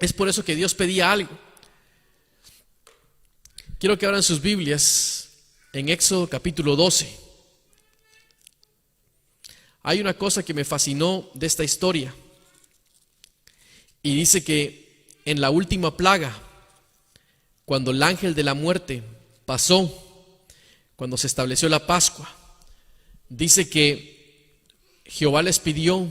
Es por eso que Dios pedía algo. Quiero que abran sus Biblias en Éxodo capítulo 12. Hay una cosa que me fascinó de esta historia. Y dice que en la última plaga, cuando el ángel de la muerte pasó, cuando se estableció la Pascua, dice que Jehová les pidió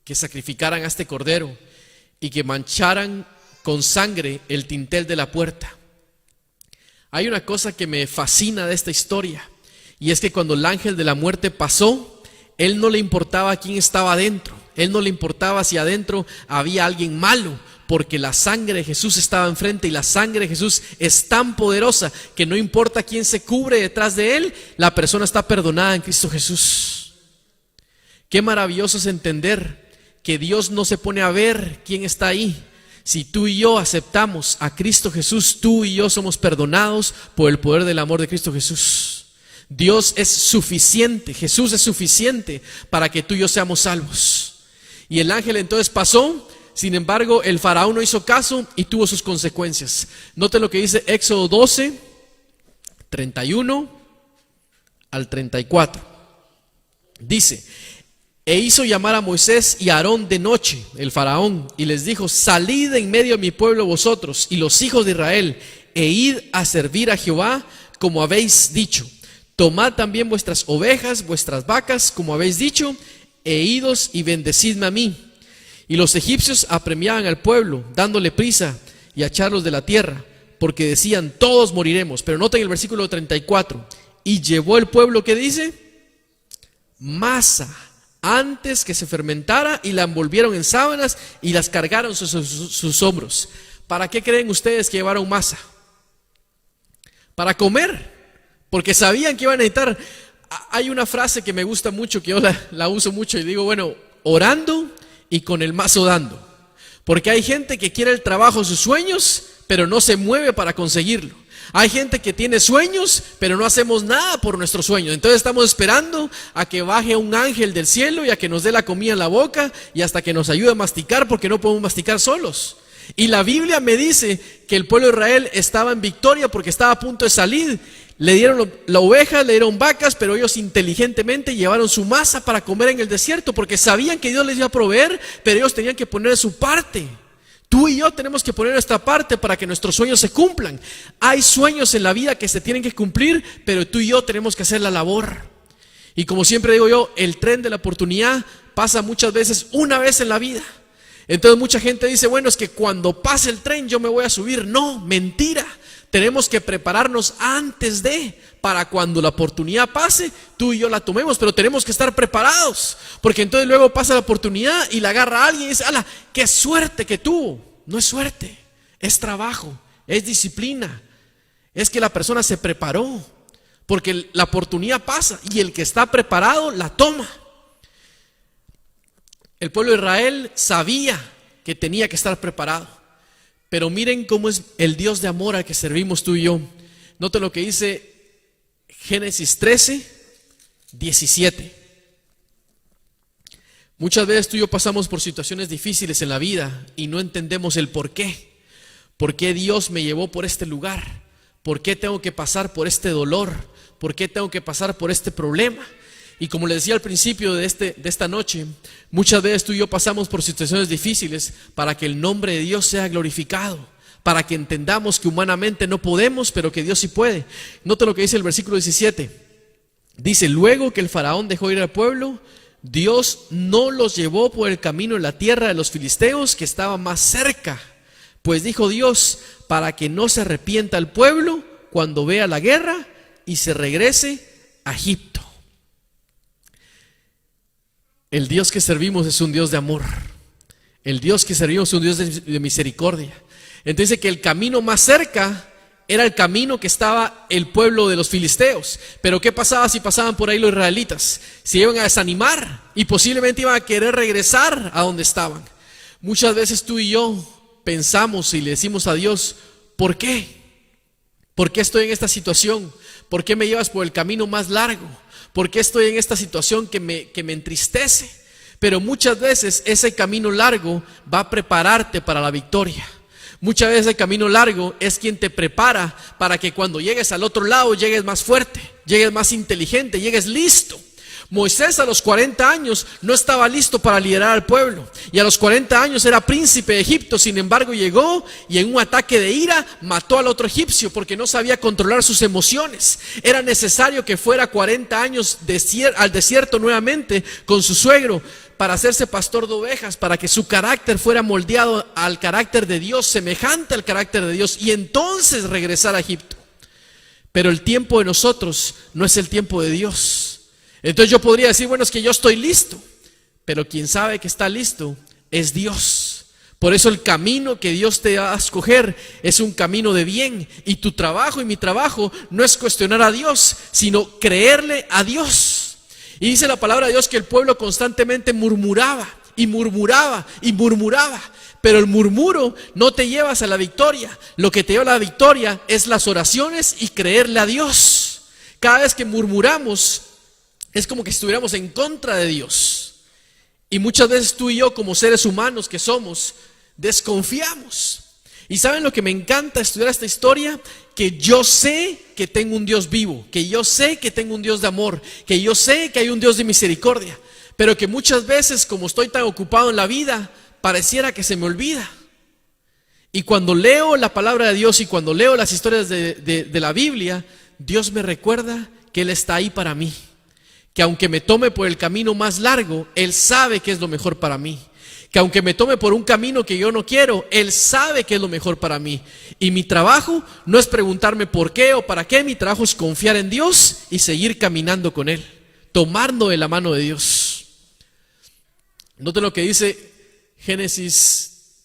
que sacrificaran a este cordero y que mancharan con sangre el dintel de la puerta. Hay una cosa que me fascina de esta historia, y es que cuando el ángel de la muerte pasó, él no le importaba quién estaba adentro, él no le importaba si adentro había alguien malo, porque la sangre de Jesús estaba enfrente, y la sangre de Jesús es tan poderosa que no importa quién se cubre detrás de él, la persona está perdonada en Cristo Jesús. Qué maravilloso es entender que Dios no se pone a ver quién está ahí. Si tú y yo aceptamos a Cristo Jesús, tú y yo somos perdonados por el poder del amor de Cristo Jesús. Dios es suficiente, Jesús es suficiente para que tú y yo seamos salvos. Y el ángel entonces pasó. Sin embargo, el faraón no hizo caso y tuvo sus consecuencias. Noten lo que dice Éxodo 12, 31 al 34. Dice: e hizo llamar a Moisés y a Aarón de noche, el faraón, y les dijo: salid en medio de mi pueblo vosotros y los hijos de Israel, e id a servir a Jehová como habéis dicho. Tomad también vuestras ovejas, vuestras vacas, como habéis dicho, e idos y bendecidme a mí. Y los egipcios apremiaban al pueblo, dándole prisa y a echarlos de la tierra, porque decían: todos moriremos. Pero noten el versículo 34. Y llevó el pueblo, ¿qué dice? Masa, antes que se fermentara, y la envolvieron en sábanas y las cargaron sus hombros. ¿Para qué creen ustedes que llevaron masa? Para comer, porque sabían que iban a necesitar. Hay una frase que me gusta mucho, que yo la uso mucho, y digo: bueno, orando y con el mazo dando. Porque hay gente que quiere el trabajo de sus sueños, pero no se mueve para conseguirlo. Hay gente que tiene sueños, pero no hacemos nada por nuestros sueños. Entonces estamos esperando a que baje un ángel del cielo y a que nos dé la comida en la boca, y hasta que nos ayude a masticar, porque no podemos masticar solos. Y la Biblia me dice que el pueblo de Israel estaba en victoria porque estaba a punto de salir. Le dieron la oveja, le dieron vacas, pero ellos inteligentemente llevaron su masa para comer en el desierto, porque sabían que Dios les iba a proveer, pero ellos tenían que poner su parte. Tú y yo tenemos que poner nuestra parte para que nuestros sueños se cumplan. Hay sueños en la vida que se tienen que cumplir, pero tú y yo tenemos que hacer la labor. Y como siempre digo yo, el tren de la oportunidad pasa muchas veces una vez en la vida. Entonces mucha gente dice: bueno, es que cuando pase el tren yo me voy a subir. No, mentira. Tenemos que prepararnos antes para cuando la oportunidad pase, tú y yo la tomemos, pero tenemos que estar preparados, porque entonces luego pasa la oportunidad y la agarra alguien y dice: ala, qué suerte que tuvo. No es suerte, es trabajo, es disciplina, es que la persona se preparó, porque la oportunidad pasa y el que está preparado la toma. El pueblo de Israel sabía que tenía que estar preparado. Pero miren cómo es el Dios de amor al que servimos tú y yo. Noten lo que dice Génesis 13, 17. Muchas veces tú y yo pasamos por situaciones difíciles en la vida y no entendemos el por qué. ¿Por qué Dios me llevó por este lugar? ¿Por qué tengo que pasar por este dolor? ¿Por qué tengo que pasar por este problema? Y como les decía al principio de esta noche, muchas veces tú y yo pasamos por situaciones difíciles para que el nombre de Dios sea glorificado, para que entendamos que humanamente no podemos, pero que Dios sí puede. Note lo que dice el versículo 17. Dice: luego que el faraón dejó ir al pueblo, Dios no los llevó por el camino en la tierra de los filisteos, que estaba más cerca. Pues dijo Dios: para que no se arrepienta el pueblo cuando vea la guerra y se regrese a Egipto. El Dios que servimos es un Dios de amor. El Dios que servimos es un Dios de misericordia. Entonces dice que el camino más cerca era el camino que estaba el pueblo de los filisteos. Pero ¿qué pasaba si pasaban por ahí los israelitas? Se iban a desanimar y posiblemente iban a querer regresar a donde estaban. Muchas veces tú y yo pensamos y le decimos a Dios: ¿por qué? ¿Por qué estoy en esta situación? ¿Por qué me llevas por el camino más largo? ¿Por qué estoy en esta situación que me entristece? Pero muchas veces ese camino largo va a prepararte para la victoria. Muchas veces el camino largo es quien te prepara para que cuando llegues al otro lado llegues más fuerte, llegues más inteligente, llegues listo. Moisés a los 40 años no estaba listo para liderar al pueblo, y a los 40 años era príncipe de Egipto. Sin embargo llegó y en un ataque de ira mató al otro egipcio porque no sabía controlar sus emociones. Era necesario que fuera 40 años al desierto nuevamente con su suegro para hacerse pastor de ovejas, para que su carácter fuera moldeado al carácter de Dios, semejante al carácter de Dios, y entonces regresar a Egipto. Pero el tiempo de nosotros no es el tiempo de Dios. Entonces yo podría decir, bueno, es que yo estoy listo, pero quien sabe que está listo es Dios. Por eso el camino que Dios te va a escoger es un camino de bien, y tu trabajo y mi trabajo no es cuestionar a Dios, sino creerle a Dios. Y dice la palabra de Dios que el pueblo constantemente murmuraba y murmuraba y murmuraba, pero el murmuro no te llevas a la victoria. Lo que te lleva a la victoria es las oraciones y creerle a Dios. Cada vez que murmuramos es como que estuviéramos en contra de Dios. Y muchas veces tú y yo, como seres humanos que somos, desconfiamos. ¿Y saben lo que me encanta estudiar esta historia? Que yo sé que tengo un Dios vivo, que yo sé que tengo un Dios de amor, que yo sé que hay un Dios de misericordia, pero que muchas veces, como estoy tan ocupado en la vida, pareciera que se me olvida. Y cuando leo la palabra de Dios y cuando leo las historias de la Biblia, Dios me recuerda que Él está ahí para mí, que aunque me tome por el camino más largo, Él sabe que es lo mejor para mí. Que aunque me tome por un camino que yo no quiero, Él sabe que es lo mejor para mí. Y mi trabajo no es preguntarme por qué o para qué. Mi trabajo es confiar en Dios y seguir caminando con Él, tomando de la mano de Dios. Noten lo que dice Génesis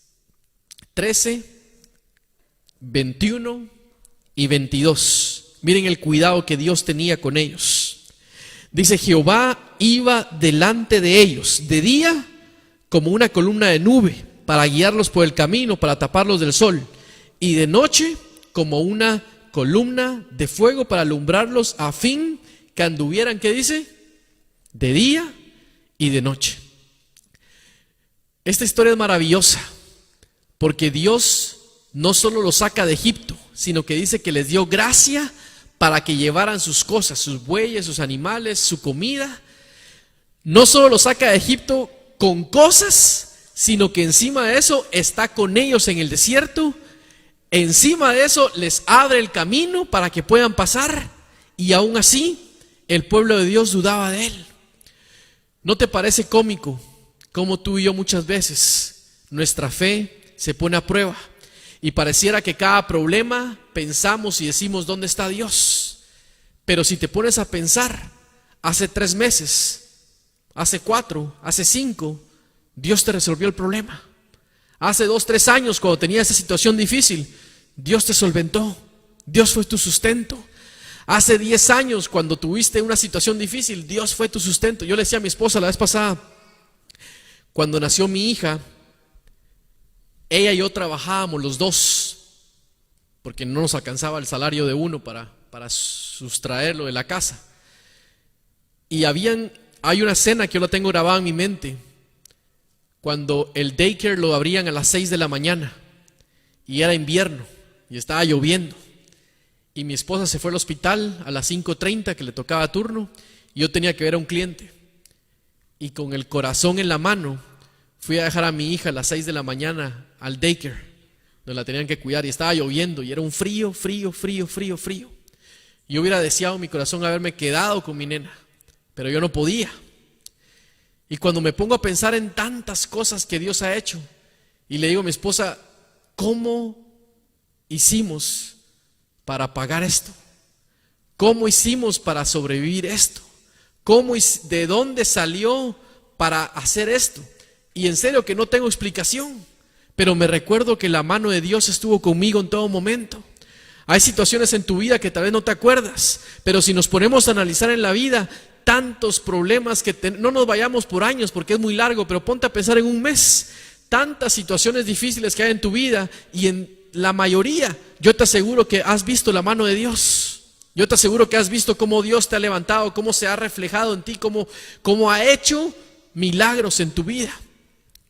13, 21 y 22. Miren el cuidado que Dios tenía con ellos. Dice: Jehová iba delante de ellos de día como una columna de nube para guiarlos por el camino, para taparlos del sol, y de noche como una columna de fuego para alumbrarlos, a fin que anduvieran, ¿qué dice? De día y de noche. Esta historia es maravillosa porque Dios no solo los saca de Egipto, sino que dice que les dio gracia para que llevaran sus cosas, sus bueyes, sus animales, su comida. No solo los saca de Egipto con cosas, sino que encima de eso está con ellos en el desierto. Encima de eso les abre el camino para que puedan pasar, y aún así el pueblo de Dios dudaba de Él. ¿No te parece cómico cómo tú y yo muchas veces nuestra fe se pone a prueba y pareciera que cada problema pensamos y decimos ¿dónde está Dios? Pero si te pones a pensar, hace 3 meses, hace 4, hace 5, Dios te resolvió el problema. Hace 2, 3 años, cuando tenías esa situación difícil, Dios te solventó. Dios fue tu sustento. Hace 10 años, cuando tuviste una situación difícil, Dios fue tu sustento. Yo le decía a mi esposa la vez pasada, cuando nació mi hija, ella y yo trabajábamos los dos, porque no nos alcanzaba el salario de uno para sustraerlo de la casa. Y hay una escena que yo la tengo grabada en mi mente, cuando el daycare lo abrían a las 6 de la mañana y era invierno y estaba lloviendo, y mi esposa se fue al hospital a las 5:30 que le tocaba turno, y yo tenía que ver a un cliente, y con el corazón en la mano fui a dejar a mi hija a las 6 de la mañana al daycare donde la tenían que cuidar, y estaba lloviendo y era un frío. Yo hubiera deseado en mi corazón haberme quedado con mi nena, pero yo no podía. Y cuando me pongo a pensar en tantas cosas que Dios ha hecho, y le digo a mi esposa, ¿cómo hicimos para pagar esto? ¿Cómo hicimos para sobrevivir esto? ¿De dónde salió para hacer esto? Y en serio que no tengo explicación, pero me recuerdo que la mano de Dios estuvo conmigo en todo momento. Hay situaciones en tu vida que tal vez no te acuerdas, pero si nos ponemos a analizar en la vida, tantos problemas que no nos vayamos por años porque es muy largo, pero ponte a pensar en un mes, tantas situaciones difíciles que hay en tu vida, y en la mayoría yo te aseguro que has visto la mano de Dios. Yo te aseguro que has visto cómo Dios te ha levantado, cómo se ha reflejado en ti, cómo ha hecho milagros en tu vida.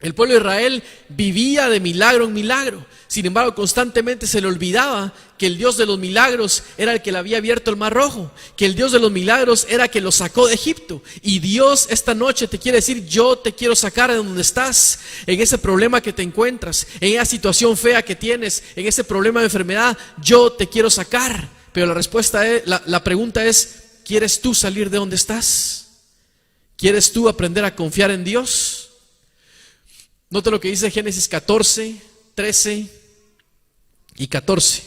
El pueblo de Israel vivía de milagro en milagro. Sin embargo, constantemente se le olvidaba que el Dios de los milagros era el que le había abierto el Mar Rojo, que el Dios de los milagros era el que los sacó de Egipto. Y Dios esta noche te quiere decir: yo te quiero sacar de donde estás, en ese problema que te encuentras, en esa situación fea que tienes, en ese problema de enfermedad. Yo te quiero sacar. Pero la respuesta es, la pregunta es: ¿quieres tú salir de donde estás? ¿Quieres tú aprender a confiar en Dios? Nota lo que dice Génesis 14, 13 y 14.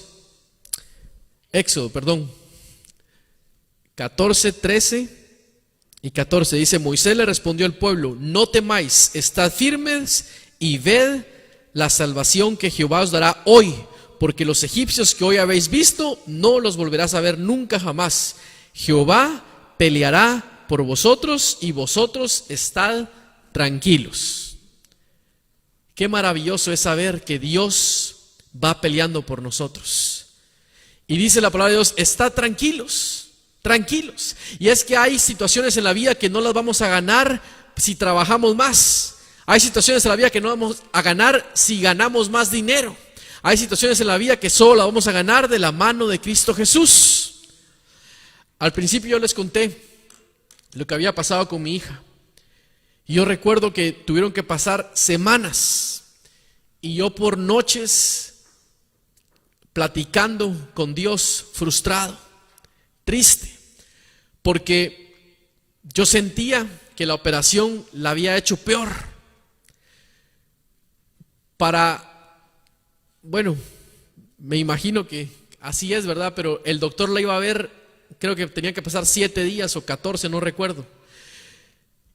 Éxodo, 14, 13 y 14. Dice: Moisés le respondió al pueblo: no temáis, estad firmes y ved la salvación que Jehová os dará hoy, porque los egipcios que hoy habéis visto no los volverás a ver nunca jamás. Jehová peleará por vosotros y vosotros estad tranquilos. Qué maravilloso es saber que Dios va peleando por nosotros. Y dice la palabra de Dios: estad tranquilos, tranquilos. Y es que hay situaciones en la vida que no las vamos a ganar si trabajamos más. Hay situaciones en la vida que no vamos a ganar si ganamos más dinero. Hay situaciones en la vida que solo las vamos a ganar de la mano de Cristo Jesús. Al principio yo les conté lo que había pasado con mi hija. Y yo recuerdo que tuvieron que pasar semanas y yo por noches platicando con Dios, frustrado, triste, porque yo sentía que la operación la había hecho peor. Bueno, me imagino que así es, ¿verdad? Pero el doctor la iba a ver, creo que tenía que pasar 7 días o 14, no recuerdo.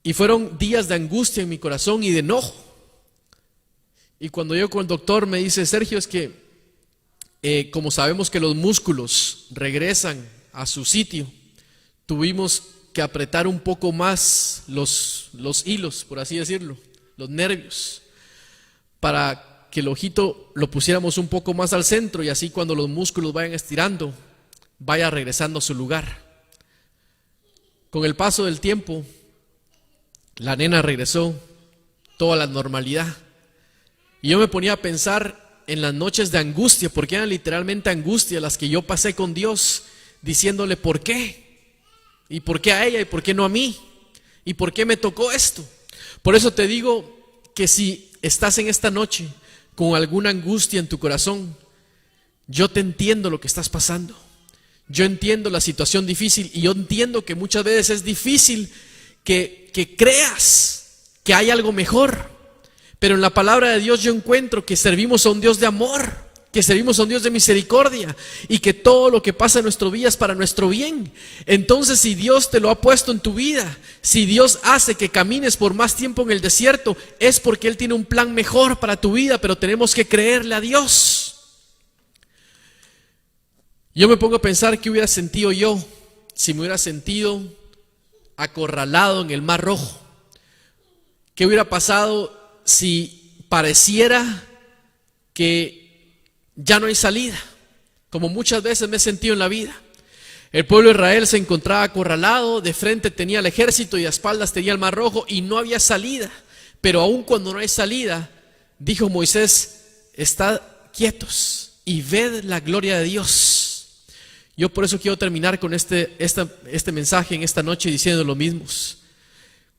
Y fueron días de angustia en mi corazón y de enojo. Y cuando yo con el doctor me dice: Sergio, es que como sabemos que los músculos regresan a su sitio, tuvimos que apretar un poco más los hilos, por así decirlo, los nervios, para que el ojito lo pusiéramos un poco más al centro, y así cuando los músculos vayan estirando, vaya regresando a su lugar. Con el paso del tiempo, la nena regresó toda la normalidad. Y yo me ponía a pensar en las noches de angustia, porque eran literalmente angustia las que yo pasé con Dios, diciéndole: ¿por qué? ¿Y por qué a ella? ¿Y por qué no a mí? ¿Y por qué me tocó esto? Por eso te digo que si estás en esta noche con alguna angustia en tu corazón, yo te entiendo lo que estás pasando. Yo entiendo la situación difícil, y yo entiendo que muchas veces es difícil que creas que hay algo mejor. Pero en la palabra de Dios yo encuentro que servimos a un Dios de amor, que servimos a un Dios de misericordia, y que todo lo que pasa en nuestro vida es para nuestro bien. Entonces, si Dios te lo ha puesto en tu vida, si Dios hace que camines por más tiempo en el desierto, es porque Él tiene un plan mejor para tu vida, pero tenemos que creerle a Dios. Yo me pongo a pensar qué hubiera sentido yo si me hubiera sentido acorralado en el Mar Rojo. ¿Qué hubiera pasado si pareciera que ya no hay salida? Como muchas veces me he sentido en la vida. El pueblo de Israel se encontraba acorralado, de frente tenía el ejército y a espaldas tenía el Mar Rojo y no había salida. Pero aun cuando no hay salida, dijo Moisés: estad quietos y ved la gloria de Dios. Yo por eso quiero terminar con este mensaje en esta noche diciendo lo mismo.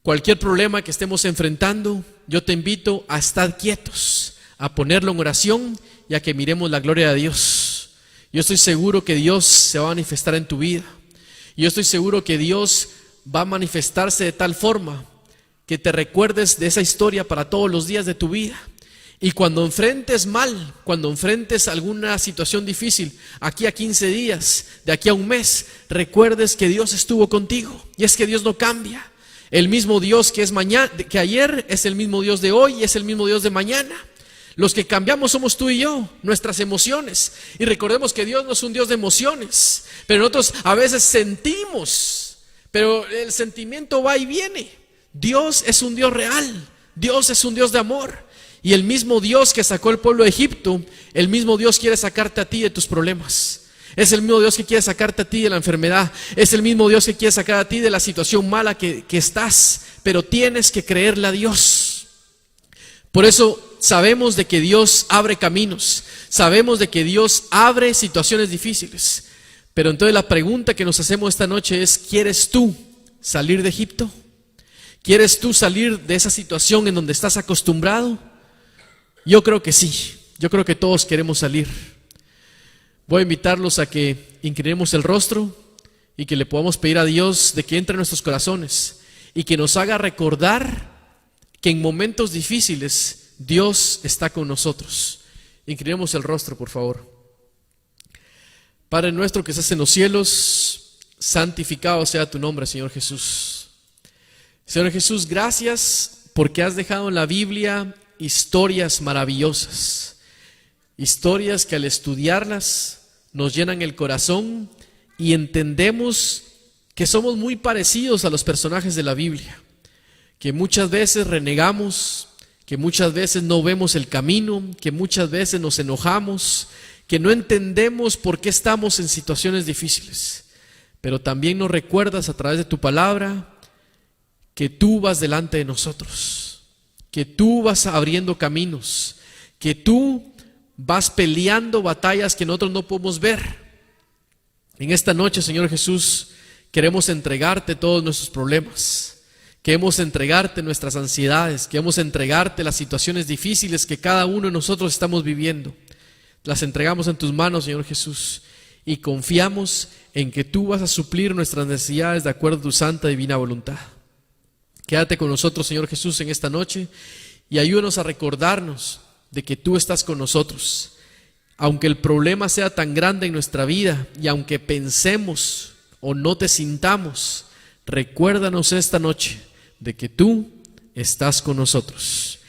Cualquier problema que estemos enfrentando, yo te invito a estar quietos, a ponerlo en oración y a que miremos la gloria de Dios. Yo estoy seguro que Dios se va a manifestar en tu vida. Yo estoy seguro que Dios va a manifestarse de tal forma que te recuerdes de esa historia para todos los días de tu vida. Y cuando enfrentes mal, cuando enfrentes alguna situación difícil, aquí a 15 días, de aquí a un mes, recuerdes que Dios estuvo contigo. Y es que Dios no cambia. El mismo Dios que es que ayer es el mismo Dios de hoy y es el mismo Dios de mañana. Los que cambiamos somos tú y yo, nuestras emociones. Y recordemos que Dios no es un Dios de emociones, pero nosotros a veces sentimos, pero el sentimiento va y viene. Dios es un Dios real, Dios es un Dios de amor. Y el mismo Dios que sacó al pueblo de Egipto, el mismo Dios quiere sacarte a ti de tus problemas. Es el mismo Dios que quiere sacarte a ti de la enfermedad. Es el mismo Dios que quiere sacar a ti de la situación mala que estás. Pero tienes que creerle a Dios. Por eso sabemos de que Dios abre caminos. Sabemos de que Dios abre situaciones difíciles. Pero entonces la pregunta que nos hacemos esta noche es: ¿quieres tú salir de Egipto? ¿Quieres tú salir de esa situación en donde estás acostumbrado? Yo creo que sí. Yo creo que todos queremos salir. Voy a invitarlos a que inclinemos el rostro y que le podamos pedir a Dios de que entre en nuestros corazones y que nos haga recordar que en momentos difíciles Dios está con nosotros. Inclinemos el rostro, por favor. Padre nuestro que estás en los cielos, santificado sea tu nombre, Señor Jesús. Señor Jesús, gracias porque has dejado en la Biblia historias maravillosas, historias que al estudiarlas nos llenan el corazón y entendemos que somos muy parecidos a los personajes de la Biblia, que muchas veces renegamos, que muchas veces no vemos el camino, que muchas veces nos enojamos, que no entendemos por qué estamos en situaciones difíciles. Pero también nos recuerdas a través de tu palabra que tú vas delante de nosotros, que tú vas abriendo caminos, que tú vas peleando batallas que nosotros no podemos ver. En esta noche, Señor Jesús, queremos entregarte todos nuestros problemas. Queremos entregarte nuestras ansiedades. Queremos entregarte las situaciones difíciles que cada uno de nosotros estamos viviendo. Las entregamos en tus manos, Señor Jesús, y confiamos en que tú vas a suplir nuestras necesidades de acuerdo a tu santa y divina voluntad. Quédate con nosotros, Señor Jesús, en esta noche y ayúdanos a recordarnos de que tú estás con nosotros. Aunque el problema sea tan grande en nuestra vida y aunque pensemos o no te sintamos, recuérdanos esta noche de que tú estás con nosotros.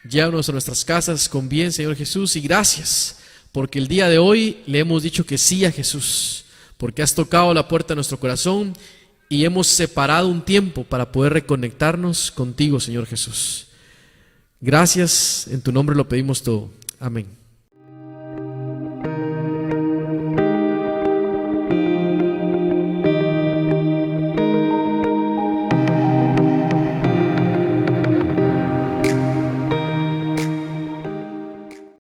Llévanos a nuestras casas con bien, Señor Jesús, y gracias porque el día de hoy le hemos dicho que sí a Jesús, porque has tocado la puerta de nuestro corazón y hemos separado un tiempo para poder reconectarnos contigo, Señor Jesús. Gracias, en tu nombre lo pedimos todo. Amén.